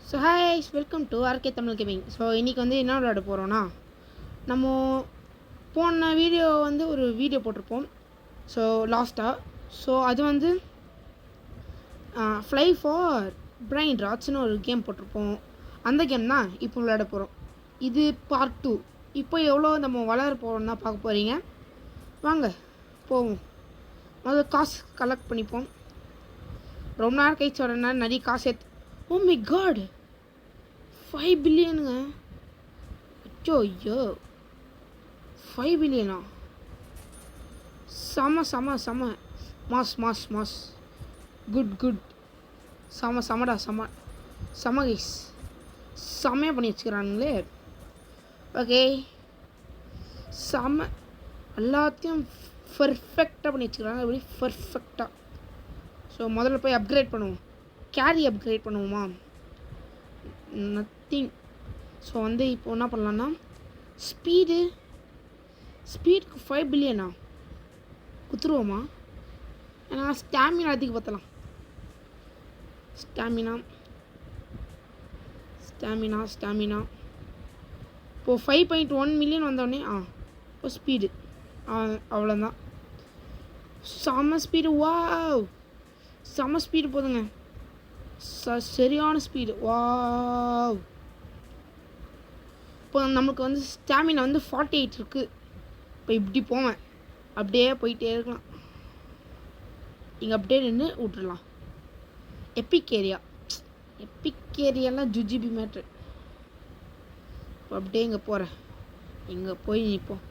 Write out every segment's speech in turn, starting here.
So ஹாய்ஸ் welcome to RK Tamil gaming. So இன்றைக்கி வந்து என்ன விளையாட போகிறோன்னா, நம்ம போன வீடியோ வந்து ஒரு வீடியோ போட்டிருப்போம். ஸோ லாஸ்ட்டாக அது வந்து ஃப்ளை ஃபார் பிரைன் ராட்ஸ்னு ஒரு கேம் போட்டிருப்போம். அந்த கேம் தான் இப்போ விளையாட போகிறோம். இது பார்ட் 2. இப்போ எவ்வளோ நம்ம வளர போகிறோம்னா பார்க்க போகிறீங்க. வாங்க போவோம். முதல்ல காசு கலெக்ட் பண்ணிப்போம். ரொம்ப நேரம் கழிச்சு வரேன்னா நிறைய காசு ஓ மை காட், 5 பில்லியனுங்க. ஐயோ 5 பில்லியனா? செம மாஸ் குட் செமடா செம கைஸ், செம்மையாக பண்ணி வச்சுக்கிறானுங்களே. ஓகே, செம எல்லாத்தையும் பர்ஃபெக்டாக பண்ணி வச்சுக்கிறாங்க. எப்படி பர்ஃபெக்டாக. ஸோ முதல்ல போய் அப்கிரேட் பண்ணுவோம். கேரி அப்கிரேட் பண்ணுவோமா? நத்திங். ஸோ வந்து இப்போ என்ன பண்ணலான்னா, ஸ்பீடுக்கு 5 பில்லியனா குத்துருவோமா? ஏன்னா ஸ்டாமினா அதிக பார்த்தலாம். ஸ்டாமினா இப்போது 5.1 மில்லியன் வந்தோடனே இப்போ ஸ்பீடு அவ்வளோதான். செம ஸ்பீடு. வாவ், செம ஸ்பீடு போதுங்க. சரியான ஸ்பீடு. வாவ். இப்போ நமக்கு வந்து ஸ்டாமினா வந்து 48 இருக்குது. இப்போ இப்படி போவேன், அப்படியே போயிட்டே இருக்கலாம். இங்கே அப்படியே நின்று விட்டுடலாம். எப்பிக் ஏரியாலாம் ஜுஜிபி மேட்ரு. இப்போ அப்படியே இங்கே போகிறேன். இங்கே போய் நிற்போம்.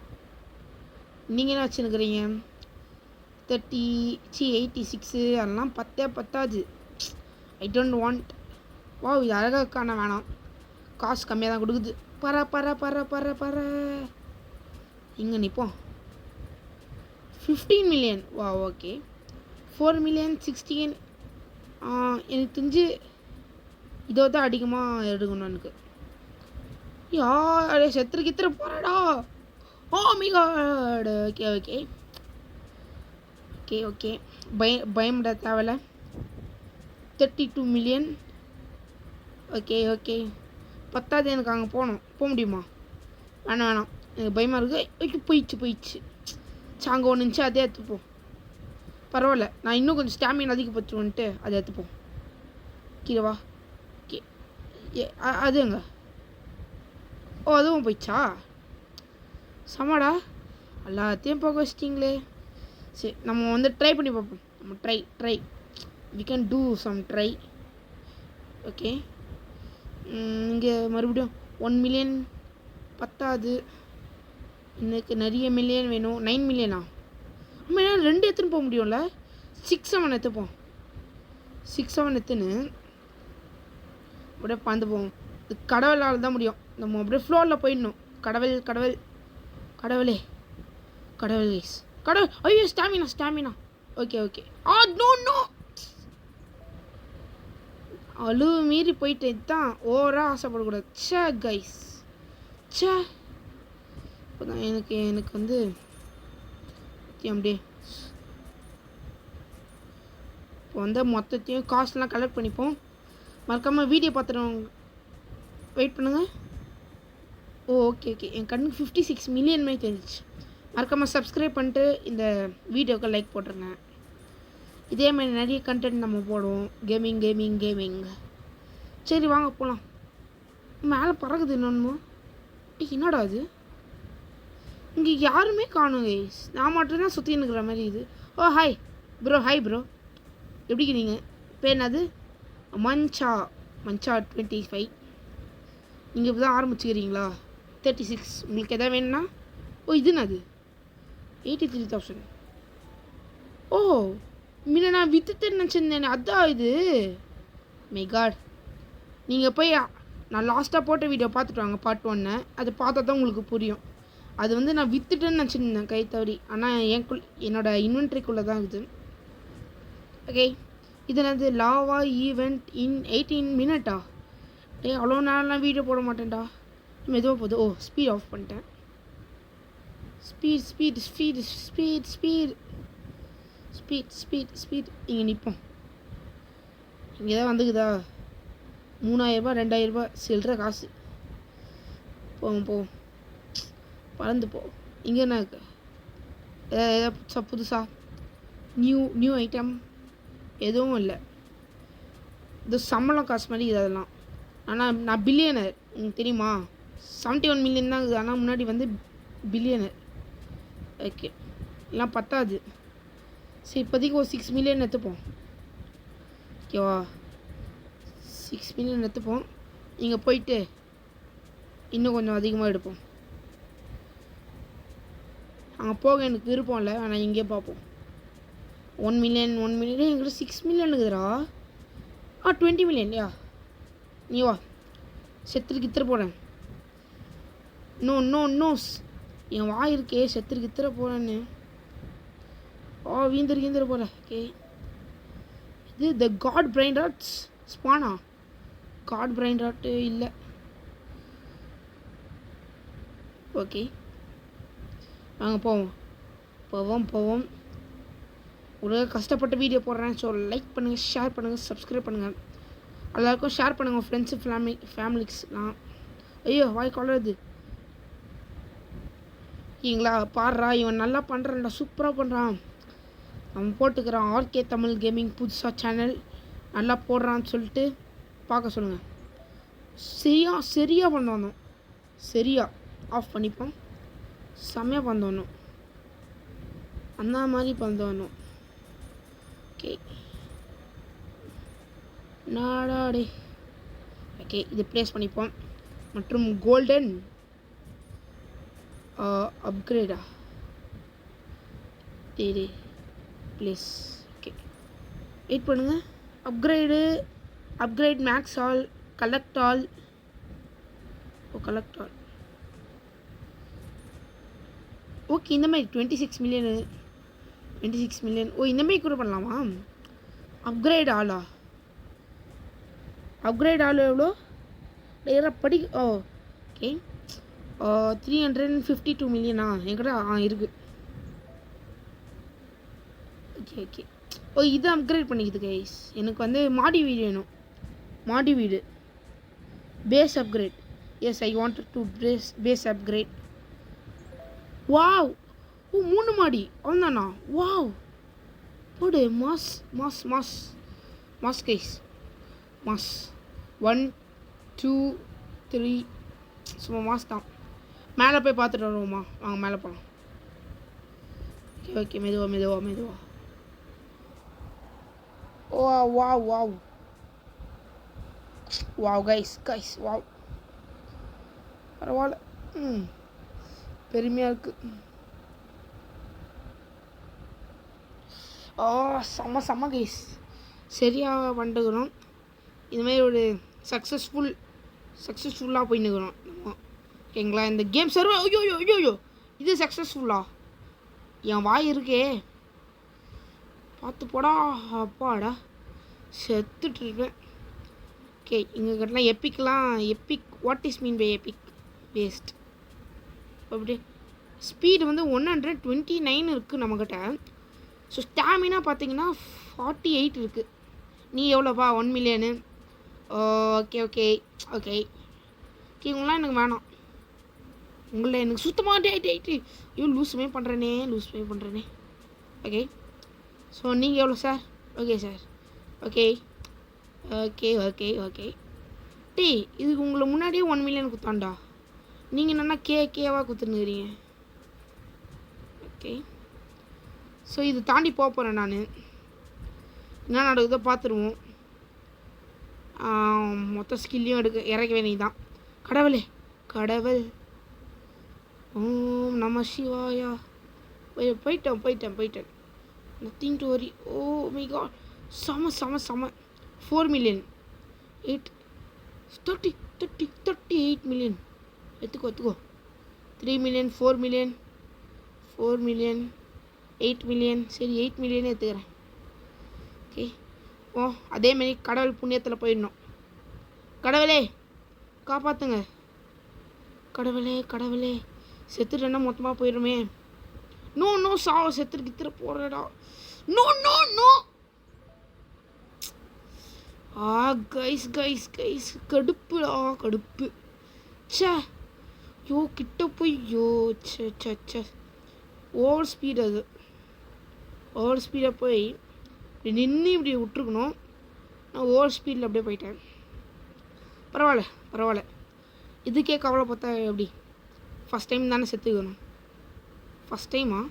நீங்கள் என்ன வச்சுருக்கிறீங்க? 86 அதெல்லாம் பத்தாது. I don't want. வா, இது அழகாக காண வேணாம். காசு கம்மியாக தான் கொடுக்குது. பர இங்கே நிற்போம். 15 மில்லியன். வா, ஓகே. 4 மில்லியன் 16. எனக்கு தெரிஞ்சு இதோ தான் அதிகமாக எடுக்கணும் எனக்கு. யாரே செத்துரு போகிறடா. Oh my god. ஓகே பயமிட தேவையில்ல. 32 மில்லியன். ஓகே பத்தாவது. எனக்கு அங்கே போக முடியுமா? வேணாம் எனக்கு பயமாக இருக்குது. போயிடுச்சு அங்கே ஒன்று இருந்துச்சு, அதே எடுத்துப்போம். பரவாயில்ல, நான் இன்னும் கொஞ்சம் ஸ்டாமினா அதிகப்படுத்துவேன்ட்டு அதை எடுத்துப்போம். கீழே வா. ஓகே, அது எங்க? ஓ, அதுவும் போயிடுச்சா? சமாடா, எல்லாத்தையும் போக வச்சிட்டிங்களே. சரி, நம்ம வந்து ட்ரை பண்ணி பார்ப்போம். நம்ம try we can do some try. Okay, இங்கே மறுபடியும் 1 மில்லியன் பத்தாது. எனக்கு நிறைய மில்லியன் வேணும். 9 மில்லியனா? ஆமாம், 2 எடுத்துன்னு போக முடியும்ல. 6-7 எடுத்துப்போம். 6-7 எடுத்துன்னு அப்படியே பறந்து போவோம். இது கடவுளால் தான் முடியும். நம்ம அப்படியே ஃப்ளோரில் போயிடணும். கடவுளே கடவுள். ஐயோ, ஸ்டாமினா. ஓகே. நோ அழுவு மீறி போயிட்டு தான் ஓவராக ஆசைப்படக்கூடாது. கைஸ் இப்போ தான் எனக்கு வந்து அப்படியே இப்போ வந்து மொத்தத்தையும் காசுலாம் கலெக்ட் பண்ணிப்போம். மறக்காமல் வீடியோ பார்த்துருவோங்க. வெயிட் பண்ணுங்கள். ஓகே என் கண்ணுக்கு 56 மில்லியன் மாதிரி தெரிஞ்சிச்சு. மறக்காமல் சப்ஸ்கிரைப் பண்ணிட்டு இந்த வீடியோக்கு லைக் போட்டுருங்க. இதே மாதிரி நிறைய கண்டென்ட் நம்ம போடுவோம். கேமிங். சரி வாங்க போகலாம். மேலே பறகுது இன்னொன்று. என்னடா அது? இங்கே யாருமே காணும் கைஸ். நான் மட்டும்தான் சுற்றி நிற்கிற மாதிரி இது. ஓ ஹாய் ப்ரோ. எப்படி நீங்கள்? பேர் என்னது? மஞ்சா 25. நீங்கள் இப்போ தான் ஆரம்பிச்சுக்கிறீங்களா? 36. உங்களுக்கு எதாவது வேணும்னா? ஓ, இது என்னது? 83,000. ஓ, முன்ன நான் வித்துட்டேன்னு நினச்சிருந்தேன். அதான் இது. My god. நீங்கள் போய் நான் லாஸ்ட்டாக போட்ட வீடியோ பார்த்துட்டு வாங்க, பார்ட் 1. அது பார்த்தா தான் உங்களுக்கு புரியும். அது வந்து நான் வித்துட்டேன்னு நினச்சிருந்தேன் கை தவறி. ஆனால் என்னோட இன்வென்ட்ரிக்குள்ளே தான் இருக்குது. ஓகே, இது என்னது? லாவா ஈவெண்ட் இன் 18 மினிட்டா? அவ்வளோ நேரம்லாம் வீடியோ போட மாட்டேன்டா. மெதுவாக போகுது. ஓ, ஸ்பீட் ஆஃப் பண்ணிட்டேன். ஸ்பீட். இங்கே நிற்போம். இங்கே தான் வந்துக்குதா? ₹3000 ₹2000 சில்லற காசு. போவோம் பறந்து போ. இங்கே என்ன இருக்கு? புதுசா நியூ ஐட்டம் எதுவும் இல்லை. இது சம்பளம் காசு மாதிரி இது அதெல்லாம். ஆனால் நான் பில்லியனர், உங்களுக்கு தெரியுமா? 71 மில்லியன் தான் இருக்குது. ஆனால் முன்னாடி வந்து பில்லியனர். ஓகே, எல்லாம் பத்தாது. சரி, இப்போதைக்கு ஒரு 6 மில்லியன் எடுத்துப்போம். ஓகேவா? 6 மில்லியன் எடுத்துப்போம். இங்கே போயிட்டு இன்னும் கொஞ்சம் அதிகமாக எடுப்போம். அங்கே போக எனக்கு விருப்பம் இல்லை, ஆனால் இங்கே பார்ப்போம். 1 மில்லியன் எங்கிட்ட 6 மில்லியன் இருக்குதுடா. 20 மில்லியன் இல்லையா? நீ வா, செத்துரு போகிறேன். நோ என் வாய் இருக்கே, செத்துரு போகிறேன்னு. வீந்தரு போகிறேன். ஓகே, இது த காட் பிரைன் ராட்ஸ் ஸ்பானா? காட் பிரைன் ராட்டு இல்லை. ஓகே, வாங்க போவோம். ஒரு கஷ்டப்பட்ட வீடியோ போடுறேன். ஸோ லைக் பண்ணுங்கள், ஷேர் பண்ணுங்கள், சப்ஸ்கிரைப் பண்ணுங்கள். எல்லாருக்கும் ஷேர் பண்ணுங்கள், உங்கள் ஃப்ரெண்ட்ஸு ஃபேமிலிஸ்லாம். ஐயோ, வாய் கொள்ளுது. ஓகேங்களா? பாடுறா, இவன் நல்லா பண்ணுறான்டா, சூப்பராக பண்ணுறான். அவன் போட்டுக்கிறான் ஆர்கே தமிழ் கேமிங் புதுசாக சேனல் நல்லா போடுறான்னு சொல்லிட்டு பார்க்க சொல்லுங்கள். சரியாக பண்ண வந்தோம். சரியா ஆஃப் பண்ணிப்போம். செம்மையாக பண்ணணும், அந்த மாதிரி பண்ணணும். ஓகே, நாடாடே. ஓகே, இது ப்ளேஸ் பண்ணிப்போம். மற்றும் கோல்டன் அப்கிரேடா தேடி ப்ளேஸ். ஓகே, வெயிட் பண்ணுங்கள். Upgrade max all, collect all. Okay, இந்த மாதிரி 26 மில்லியன். ஓ, இந்த மாதிரி கூட பண்ணலாமா? அப்கிரேட் ஆளா? எவ்வளோ படி? ஓகே, 352 மில்லியனா என்கிட்ட? இருக்குது. ஓகே. ஓ, இது அப்கிரேட் பண்ணிக்குது கைஸ். எனக்கு வந்து மாடி வீடு வேணும். மாடி வீடு base upgrade. Yes, I wanted to base upgrade. Wow, oh 3 மாடி அவ்வளோதானா? வாவ், போடு. Mass guys, mass 1 2 3. சும்மா மாஸ் தான். மேலே போய் பார்த்துட்டு வருவோமா? வாங்க மேலே போகலாம். ஓகே, மெதுவா. வாவ் கைஸ், வாவ், பரவாயில்ல. பெருமையாக இருக்குது. செம்ம கைஸ், சரியாக வந்துக்கிறோம். இதுமாரி ஒரு சக்ஸஸ்ஃபுல்லாக போயின்னுக்கிறோம் நம்ம. ஓகேங்களா? இந்த கேம் சர்வர் ஐயோ இது சக்ஸஸ்ஃபுல்லா? என் வாய் இருக்கே, பார்த்து போடா. அப்பாடா, செத்துட்ருப்பேன். ஓகே, இங்கே கிட்டலாம் epic what is mean by epic waste? அப்படி ஸ்பீடு வந்து 129 இருக்குது நம்மக்கிட்ட. ஸோ ஸ்டாமினா பார்த்தீங்கன்னா 48 இருக்குது. நீ எவ்வளோப்பா? 1 மில்லியனு. ஓகே, இவங்களாம் எனக்கு வேணாம். உங்களை எனக்கு சுத்தமாக டேட்டு. ஐயோ, லூஸுமே பண்ணுறேனே. ஓகே, ஸோ நீங்கள் எவ்வளோ சார்? Okay sir. ஓகே. இதுக்கு உங்களை முன்னாடியே 1 மில்லியன் குத்தாண்டா. நீங்கள் என்னென்னா கேவாக குத்துனுக்கிறீங்க. ஓகே, ஸோ இது தாண்டி போக போகிறேன் நான். என்ன நடக்குதோ பார்த்துருவோம். மொத்த ஸ்கில்லையும் இறக்க வேண்டியது தான். கடவுள் ஓம் நம சிவாயா. போயிட்டேன். Nothing to worry. O my God, செம 4 மில்லியன் 38 மில்லியன் எடுத்துக்கோ. 3 மில்லியன் 4 மில்லியன் 8 மில்லியன். சரி, 8 மில்லியனே எடுத்துக்கிறேன். ஓகே, அதேமாரி கடவுள் புண்ணியத்தில் போயிடணும். கடவுளே காப்பாற்றுங்க. கடவுளே செத்துட்டேன்னா மொத்தமாக போயிடுமே. நோ செத்துட்டு போகிறடா. நோ கைஸ் கைஸ் கைஸ் கடுப்புடா கடுப்பு. ச்சே யோ கிட்ட போய் யோ ச்சே ச்சே ச்சே ஓவர் ஸ்பீட். அது ஓவர் ஸ்பீடாக போய் இப்படி நின்று இப்படி விட்ருக்கணும். நான் ஓவர் ஸ்பீடில் அப்படியே போயிட்டேன். பரவாயில்ல பரவாயில்ல, இதுக்கே கவலை பார்த்தா எப்படி? ஃபஸ்ட் டைம் தானே செத்துக்கணும். ஃபஸ்ட் டைமா?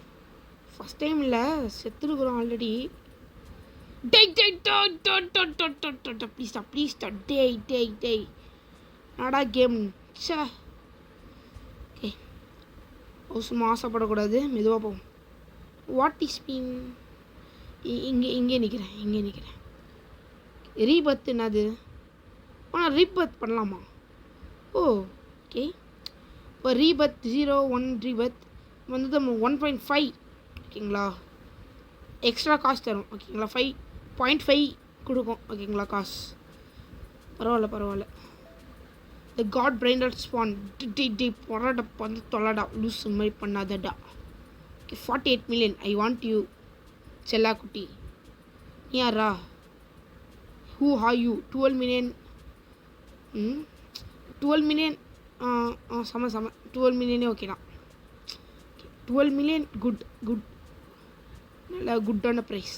ஃபஸ்ட் டைம் இல்லை, செத்துருக்குறோம் ஆல்ரெடி. டேய் டேய் ப்ளீஸ்டா ப்ளீஸ்டா டேய் டேய் டேய் நாடா கேம். சே ஓகே, அவசரமாக ஆசைப்படக்கூடாது, மெதுவாக போவோம். வாட் இஸ் மீன்? இங்கே நிற்கிறேன். ரீபர்த் என்னது? ஆனால் ரீபர்த் பண்ணலாமா? ஓ ஓகே. இப்போ ரீபர்த் 0-1 ரீபர்த் வந்து 1.5 ஓகேங்களா. எக்ஸ்ட்ரா காசு தரும் ஓகேங்களா. 5.5 கொடுக்கும் ஓகேங்களா காசு. பரவாயில்ல. த காட் பிரைண்டட் ஸ்பான் டி பொறாட வந்து தொல்லாடா லூஸ் மாதிரி பண்ணாதடா. Okay 48 million. I want you செல்லா குட்டி. நீ யாரா? Who are you? 12 million. 12 million செம 12 மில்லியனே ஓகே தான். 12 மில்லியன் குட் நல்ல குட்டான ப்ரைஸ்.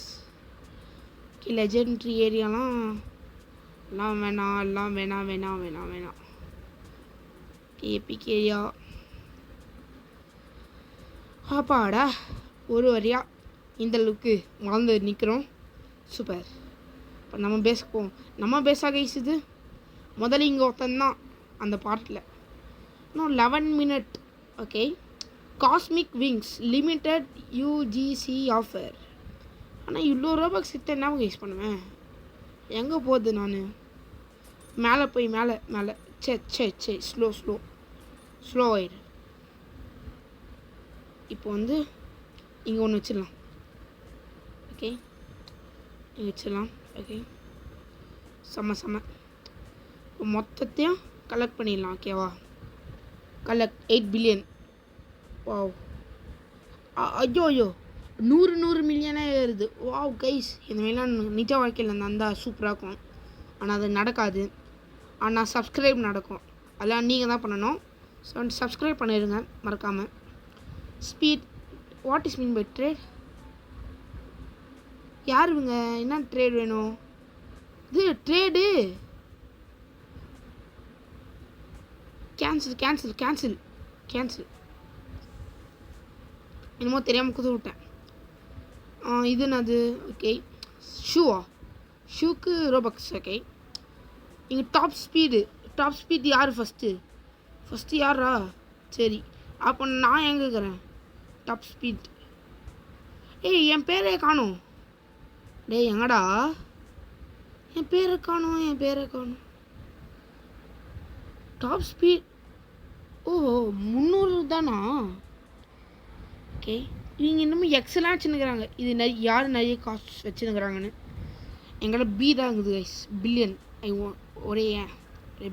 ஓகே லெஜெண்ட்ரி ஏரியாலாம் எல்லாம் வேணாம். எபிக் ஏரியா ஆப்பாடா ஒரு வரியா இந்த அளவுக்கு வளர்ந்து நிற்கிறோம். சூப்பர். இப்போ நம்ம பேஸுக்கு போவோம். நம்ம பேஸாக இது முதல்ல இங்கே ஒருத்தந்தான் அந்த பார்ட்டில். இன்னும் 11 minute. Okay cosmic wings limited UGC offer. ஆனால் இவ்வளோ ரூபாய்க்கு சிட்ட என்ன யூஸ் பண்ணுவேன்? எங்கே போகுது? நான் மேலே போய் மேலே சே ஸ்லோ ஆயிடு. இப்போ வந்து இங்கே ஒன்று வச்சிடலாம். ஓகே இங்கே வச்சிடலாம். ஓகே செம்ம இப்போ மொத்தத்தையும் கலெக்ட் பண்ணிடலாம். ஓகேவா? Collect 8 billion. வாவ் ஐயோ 100 மில்லியனே ஏறுது. வாவ் கைஸ், இந்த மாதிரிலாம் நிஜ வாழ்க்கையில் நடந்தால் சூப்பராக இருக்கும். ஆனால் அது நடக்காது. ஆனால் சப்ஸ்கிரைப் நடக்கும். அதெல்லாம் நீங்கள் தான் பண்ணணும். ஸோ சப்ஸ்கிரைப் பண்ணிடுங்க மறக்காமல். Speed what is mean by trade? யார் இவங்க? என்ன ட்ரேட் வேணும்? இது ட்ரேடு கேன்சல் என்னமோ தெரியாமல் குது விட்டேன். இது என்னது? ஓகே ஷூக்கு ரோபக்ஸ். ஓகே இங்கே டாப் ஸ்பீடு யார் ஃபஸ்ட்டு யாரா? சரி அப்போ நான் எங்கே இருக்கிறேன்? Top speed. ஏய் என் பேரே காணும். டேய் எங்கடா? என் பேரை காணும். Top speed. ஓஹோ 300 தானா? ஓகே இவங்க இன்னமும் எக்ஸலாம் வச்சுன்னுக்குறாங்க. இது யார் நிறைய காசு வச்சுன்னுக்குறாங்கன்னு. எங்கள்கிட்ட பி தான் இருக்குது கைஸ். பில்லியன். ஒரே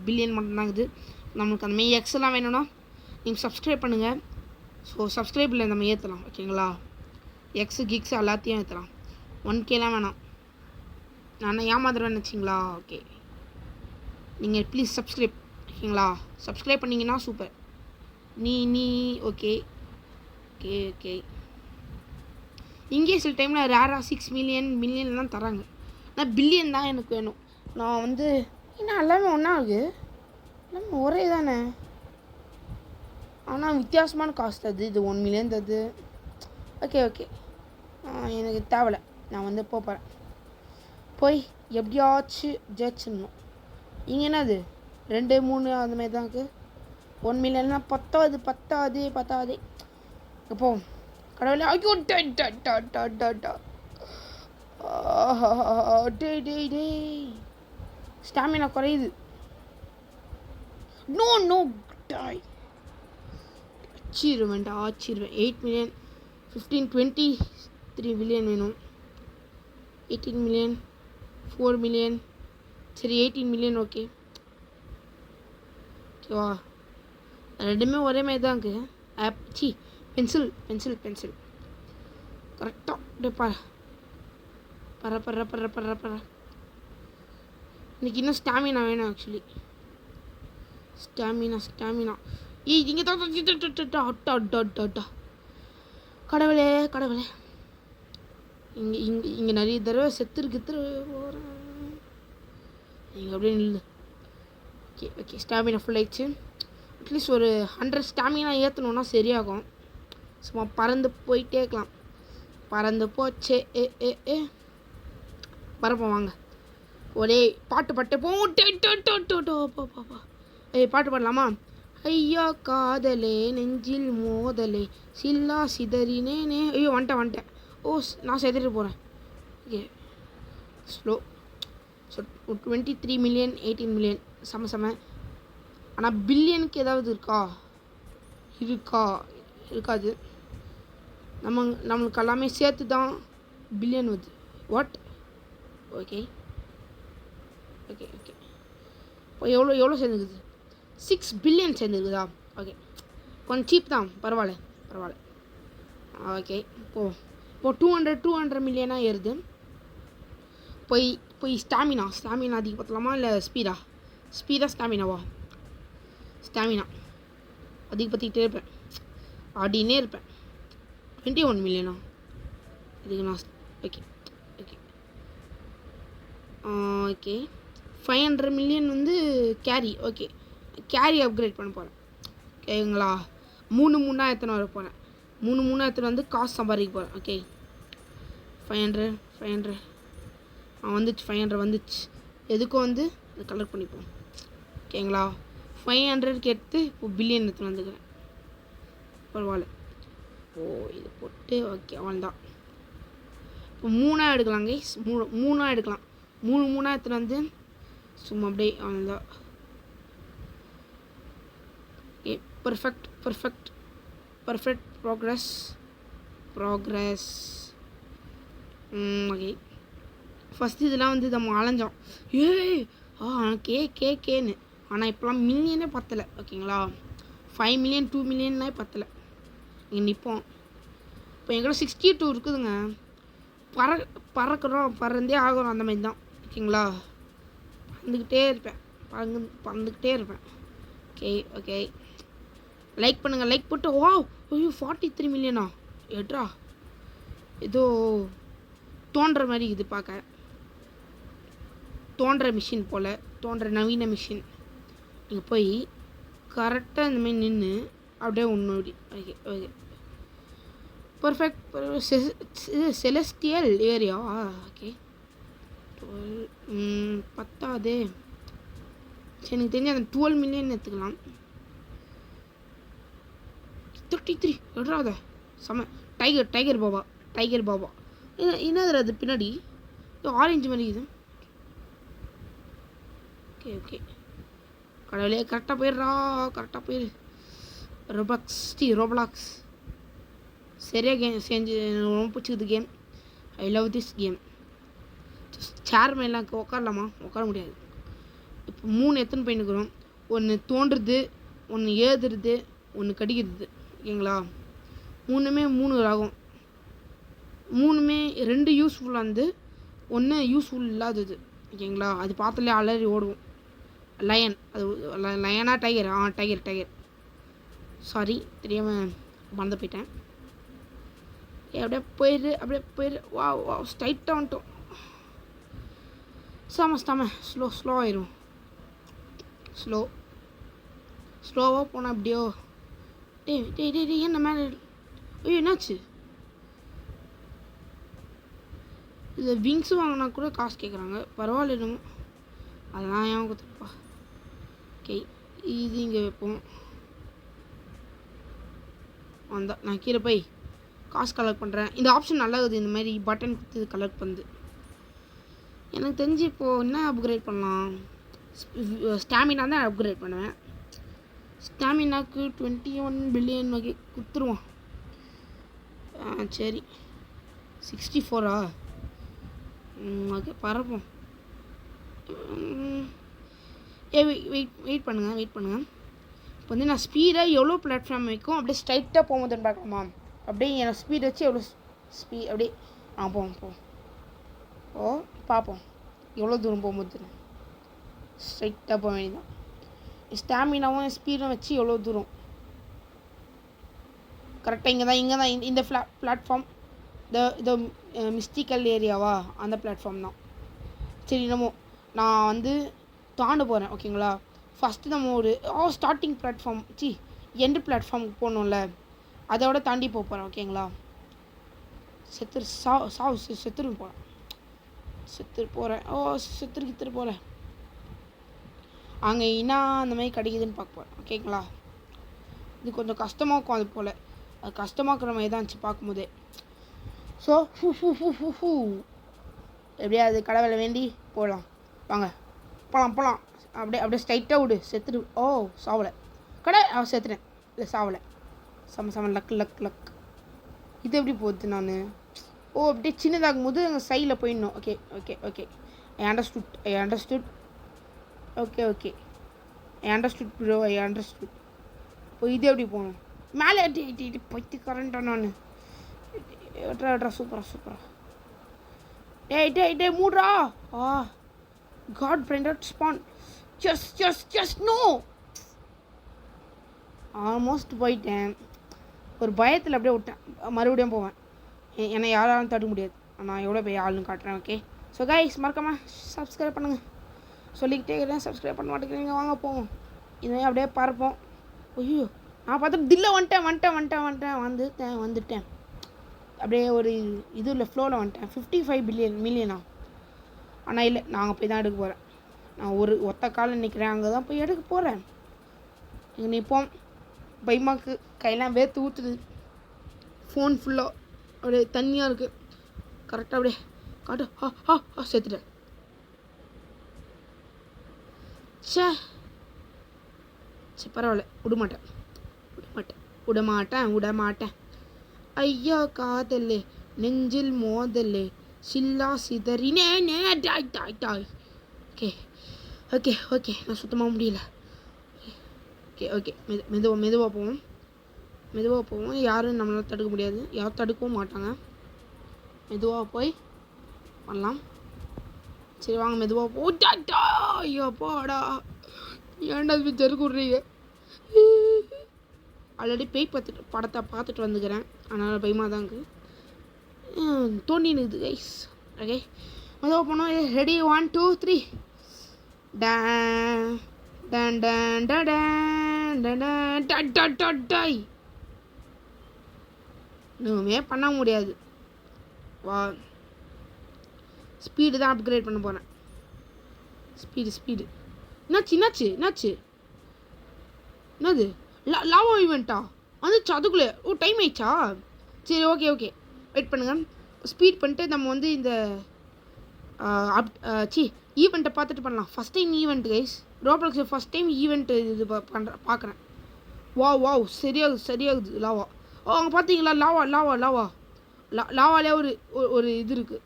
பில்லியன் மட்டும்தாங்குது. நம்மளுக்கு அந்த மாதிரி எக்ஸலாம் வேணும்னா நீங்கள் சப்ஸ்கிரைப் பண்ணுங்கள். ஸோ சப்ஸ்கிரைபில் நம்ம ஏற்றலாம் ஓகேங்களா. கிக்ஸ் எல்லாத்தையும் ஏற்றலாம். 1Kலாம் வேணாம். நான் ஏமாத்துறேன்னு வச்சிங்களா? ஓகே நீங்கள் ப்ளீஸ் சப்ஸ்கிரைப் ஓகேங்களா. சப்ஸ்கிரைப் பண்ணிங்கன்னா சூப்பர். நீ ஓகே இங்கே சில டைமில் ரேராக 6 மில்லியன்லாம் தராங்க. ஆனால் பில்லியன் தான் எனக்கு வேணும். நான் வந்து என்ன எல்லாமே ஒன்றா இருக்குது, எல்லாமே ஒரே தானே. ஆனால் வித்தியாசமான காசு தருது. இது 1 மில்லியன் தருது. ஓகே எனக்கு தேவையில்லை. நான் வந்து போகிறேன். போய் எப்படியாச்சும் ஜெயிச்சிடணும். இங்கே என்னது 2-3 அந்த மாதிரி தான் இருக்குது. 1 மில்லியன்னா பத்தாது. இப்போ கடவுளே ஐயோ டே ஸ்டாமினா குறையுது. நோ டாய். அச்சிருவேன் 8 மில்லியன் 23 மில்லியன் வேணும். 18 மில்லியன் 4 மில்லியன். சரி 18 மில்லியன் ஓகே. ஓகேவா? ரெண்டுமே ஒரே மாதிரி தான் இருக்குது. பென்சில் கரெக்டாக அப்படியே பர இன்றைக்கி இன்னும் ஸ்டாமினா வேணும் ஆக்சுவலி. ஸ்டாமினா இங்கே தான். கடவுளே கடவுளே, இங்கே நிறைய தடவை செத்துருக்கு போகிறேன். இங்கே அப்படியே நில்லு. ஓகே ஸ்டாமினா ஃபுல் ஆயிடுச்சு. அட்லீஸ்ட் ஒரு 100 ஸ்டாமினா ஏற்றணுன்னா சரியாகும். சும்மா பறந்து போயிட்டே இருக்கலாம். பறந்து போச்சே பறப்போம் வாங்க. ஒரே பாட்டு பாட்டு பாடலாமா? ஐயா காதலே நெஞ்சில் மோதலே சில்லா சிதறினேனே. ஐயோ வந்துட்டேன். ஓ நான் சிதறிட்டு போகிறேன். Okay slow. So 23 million 18 million செம. ஆனால் பில்லியனுக்கு ஏதாவது இருக்காது. நம்மளுக்கு எல்லாமே சேர்த்து தான் பில்லியன் வருது. வாட்? ஓகே இப்போ எவ்வளோ சேர்ந்துருக்குது? 6 பில்லியன் சேர்ந்துருக்குதா? ஓகே கொஞ்சம் சீப் தான், பரவாயில்ல. ஓகே இப்போ 200 மில்லியனாக ஏறுது. போய் ஸ்டாமினா அதிகப்படுத்தலாமா இல்லை ஸ்பீடா ஸ்டாமினாவா? ஸ்டாமினா அதிகப்படுத்திக்கிட்டே இருப்பேன், ஆடினே இருப்பேன். 21 மில்லியனா இதுக்கு நான்? ஓகே 500 மில்லியன் வந்து கேரி. ஓகே கேரி அப்கிரேட் பண்ண போகிறேன். ஓகேங்களா? 3 எத்தனை வர போகிறேன். 3 எத்தனை வந்து காசு சம்பாதிக்க போகிறேன். ஓகே 500 வந்துச்சு. 500 வந்துச்சு. எதுக்கும் வந்து அதை கலெக்ட் பண்ணிப்போம். ஓகேங்களா? 500 எடுத்து இப்போ பில்லியன் எடுத்துன்னு வந்துக்கிறேன். பரவாயில்ல. இது போட்டு ஓகே அவ்வளோதான். இப்போ 3 எடுக்கலாம் கைஸ். 3 எடுக்கலாம். 3 எடுத்துன்னு வந்து சும்மா அப்படியே அவ்வளோதான். Okay perfect progress. Okay first இதெல்லாம் வந்து நம்ம அலைஞ்சோம். கேன்னு. ஆனால் இப்போலாம் மில்லியனே பத்தலை. ஓகேங்களா? 5 மில்லியன் 2 மில்லியன்னே பத்தலை. இங்கே நிற்போம். இப்போ எங்கூட 62 இருக்குதுங்க. பறந்தே ஆகிறோம். அந்த மாதிரி தான். ஓகேங்களா? பறந்துக்கிட்டே இருப்பேன். ஓகே லைக் பண்ணுங்கள். லைக் போட்டு ஐயோ 43 மில்லியனா ஏட்ரா. ஏதோ தோன்ற மாதிரி இது பார்க்க. தோன்ற மிஷின் போல், தோன்ற நவீன மிஷின். நீங்கள் போய் கரெக்டாக இந்த மாதிரி நின்று அப்படியே ஒன்று. Okay perfect celestial area. Okay 10 சரி எனக்கு தெரிஞ்சு அந்த 12 மில்லியன் எடுத்துக்கலாம். 33 எட்ராத செம. டைகர் பாபா என்னது அது பின்னாடி ஆரஞ்சு மாதிரி இது? ஓகே கடவுளே கரெக்டாக போயிடு. ரோப்ளாக்ஸ் சரியாக கேம் செஞ்சு ரொம்ப பிடிச்சிக்குது game. I love this game. Chair மேலாம் உட்காரலாமா? உட்கார முடியாது. இப்போ 3 எத்தனை போயின்னுக்குறோம். ஒன்று தோன்றுறது, ஒன்று ஏதுறது, ஒன்று கடிக்கிறது. ஓகேங்களா? 3 ஆகும். 2 யூஸ்ஃபுல்லாக இருந்து 1 யூஸ்ஃபுல் இல்லாதது. ஓகேங்களா? அது பார்த்தாலே அலறி ஓடுவோம். லயன், அது லயனா டைகர் சாரி தெரியாமல் மறந்து போயிட்டேன். அப்படியே போயிடு. வா ஸ்ட்ரைட்டாக வந்துட்டோம். செம ஸ்லோ ஆயிரும். ஸ்லோவாக போனால் அப்படியோ. டேய் என்ன மேலே? ஐயோ என்னாச்சு? இதில் விங்ஸ் வாங்கினா கூட காசு கேட்குறாங்க. பரவாயில்ல என்னமோ. அதெல்லாம் ஏன் கொடுத்துருப்பா. ஓகே இது இங்கே வைப்போம். வந்தா நான் கீழே போய் காசு கலெக்ட் பண்ணுறேன். இந்த ஆப்ஷன் நல்லா இருக்குது. இந்த மாதிரி பட்டன் கொடுத்து கலெக்ட் பண்ணுது. எனக்கு தெரிஞ்சு இப்போது என்ன அப்கிரேட் பண்ணலாம்? ஸ்டாமினா தான் அப்கிரேட் பண்ணுவேன். ஸ்டாமினாக்கு 21 பில்லியன் வகை கொடுத்துருவோம். சரி 64 ஓகே பரப்போம். வெயிட் பண்ணுங்கள். இப்போ வந்து நான் ஸ்பீடாக எவ்வளோ பிளாட்ஃபார்ம் வைக்கும் அப்படியே ஸ்ட்ரைட்டாக போகும்போதுன்னு பார்க்கலாமா? அப்படியே எனக்கு ஸ்பீட் வச்சு எவ்வளோ அப்படியே போவோம் பார்ப்போம் எவ்வளோ தூரம் போகும்போது. ஸ்ட்ரைட்டாக போக வேண்டியதான். ஸ்டாமினாவும் ஸ்பீடும் வச்சு எவ்வளோ தூரம் கரெக்டாக இங்கே தான் இந்த பிளாட்ஃபார்ம் இந்த மிஸ்டிக்கல் ஏரியாவா அந்த பிளாட்ஃபார்ம் தான். சரி நான் வந்து தாண்ட போகிறேன் ஓகேங்களா. ஃபஸ்ட்டு நம்ம ஒரு ஸ்டார்டிங் பிளாட்ஃபார்ம் எண்டு பிளாட்ஃபார்முக்கு போகணும்ல, அதோட தாண்டி போகிறேன் ஓகேங்களா. செத்துரு போகிறேன் செத்துரு போகிறேன். அங்கே என்ன அந்த மாதிரி கிடைக்குதுன்னு பார்க்க போகிறேன் ஓகேங்களா. இது கொஞ்சம் கஷ்டமாக இருக்கும், அது போல் அது கஷ்டமாக இருக்கிற மாதிரி தான் இருந்துச்சு பார்க்கும்போதே. ஸோ எப்படியா அது கடவுளை வேண்டி போகலாம். வாங்க போகலாம் அப்படியே ஸ்ட்ரைட்டாக விடு. செத்துடு. சாவலை செத்துட்டேன். இல்லை சாவலை. செம லக். இது எப்படி போகுது? நான் அப்படியே சின்னதாகும் போது அங்கே சைடில் போயிடணும். Okay I understood okay I understood bro I understood. இப்போ இது எப்படி போகணும்? மேலே போய்த்து கரண்ட்டா நான் சூப்பரா டே மூட்ரா. God brainrot spawn. Just no. Almost போயிட்டேன். ஒரு பயத்தில் அப்படியே விட்டேன். மறுபடியும் போவேன். என்னை யாராலும் தடுக்க முடியாது. நான் எவ்வளோ பெரிய ஆளுன்னு காட்டுறேன். ஓகே ஸோ கைஸ் மறக்காமல் சப்ஸ்கிரைப் பண்ணுங்கள். சொல்லிக்கிட்டே இருக்கிறேன், சப்ஸ்கிரைப் பண்ண மாட்டேங்கிறீங்க. வாங்க போவோம். இதுவே அப்படியே பார்ப்போம். ஐயோ நான் பார்த்துட்டு தில்ல வந்துட்டேன். அப்படியே ஒரு இதில் ஃப்ளோவில் வந்துட்டேன். 55 மில்லியனா? ஆனால் இல்லை, நான் அங்கே போய் தான் எடுக்க போகிறேன். நான் ஒத்த காலம் நிற்கிறேன், அங்கே தான் போய் எடுக்க போகிறேன். இங்கே நிற்போம். பைமாக்கு கையெல்லாம் வேர்த்து ஊற்றுது. ஃபோன் ஃபுல்லாக அப்படியே தண்ணியாக இருக்குது. கரெக்டாக அப்படியே காட்டு. சேர்த்துட்டேன். சரி பரவாயில்ல, விடமாட்டேன். ஐயா காதலே நெஞ்சில் மோதலே சில்லா சிதறினே டாய். ஓகே நான் சுத்தமாக முடியல. ஓகே மெதுவாக போவோம். யாரும் நம்மளால் தடுக்க முடியாது, யாரும் தடுக்கவும் மாட்டாங்க. மெதுவாக போய் பண்ணலாம். சரி வாங்க மெதுவாக ஐயோ போடா. ஏன்டா இது ஜருக்கு விட்றீங்க? ஆல்ரெடி பேய் படத்தை பார்த்துட்டு வந்துக்கிறேன், அதனால் பயமாக தான் இருக்குது. தோண்டினுக்குது கைஸ். ஓகே மெதுவாக போனோம். ரெடி 1 2 3 டாய். இன்னுமே பண்ண முடியாது. வா ஸ்பீடு தான் அப்கிரேட் பண்ண போகிறேன். ஸ்பீடு என்னாச்சு? என்னது லாவா ஈவெண்ட்டா வந்துச்சு அதுக்குள்ளே? டைம் ஆயிடுச்சா? சரி ஓகே வெயிட் பண்ணுங்கள். ஸ்பீட் பண்ணிட்டு நம்ம வந்து இந்த ஈவெண்ட்டை பார்த்துட்டு பண்ணலாம். First time event guys, Roblox first time event இது பார்க்குறேன். வாவ் சரியாகுது லாவா. அங்கே பார்த்தீங்களா? லாவாலே ஒரு இது இருக்குது.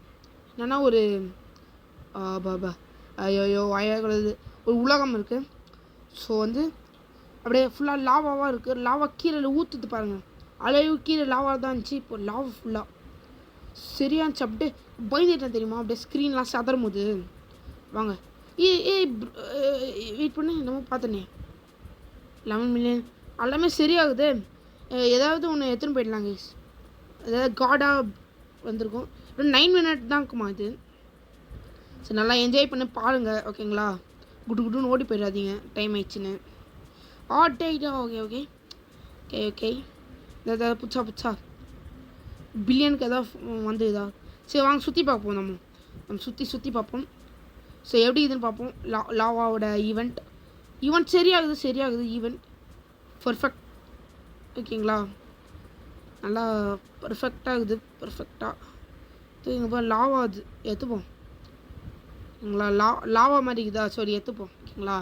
என்னன்னா ஒரு ஐயோ வாயக்கூடாது, ஒரு உலகம் இருக்குது. ஸோ வந்து அப்படியே ஃபுல்லாக லாவாவாக இருக்குது. லாவா கீழே ஊற்றுது பாருங்கள். அளவு கீழே லாவா தான் இருந்துச்சு, இப்போ லாவா ஃபுல்லாக சரியா இருந்துச்சு. அப்படியே பயந்துட்டேன் தெரியுமா, அப்படியே ஸ்க்ரீன்லாம் சதறும் போது. வாங்க வெயிட் பண்ணி நம்ம பார்த்தனே 11 மில்லியன் எல்லாமே சரியாகுது. ஏதாவது ஒன்று எடுத்துன்னு போயிடலாம் கைஸ். ஏதாவது காடாக வந்திருக்கும். 9 மினிட் தான் இருக்குமா இது. சரி நல்லா என்ஜாய் பண்ணி பாருங்கள் ஓகேங்களா. குடுன்னு ஓடி போயிடாதீங்க டைம் ஆயிடுச்சுன்னு. ஓகே ஏதாவது புச்சா பில்லியனுக்கு ஏதாவது வந்துதா? சரி வாங்க சுற்றி பார்ப்போம். நம்ம சுற்றி பார்ப்போம். ஸோ எப்படி இதுன்னு பார்ப்போம். லாவாவோட ஈவெண்ட் சரியாகுது. ஈவெண்ட் பர்ஃபெக்ட் ஓகேங்களா. நல்லா பர்ஃபெக்டாகுது. இங்கே போ லாவா அது எடுத்துப்போம் ஓகேங்களா. லாவா மாதிரி இருக்குதா? சரி எடுத்துப்போம் ஓகேங்களா.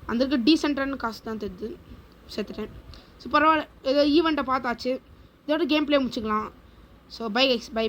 அந்த இருக்க டீசென்டான காசு தான் தெரியுது. சேர்த்துட்டேன். ஸோ பரவாயில்ல, ஏதோ ஈவெண்ட்டை பார்த்தாச்சு. இதோட கேம் பிளே முடிச்சுக்கலாம். So bye guys, by.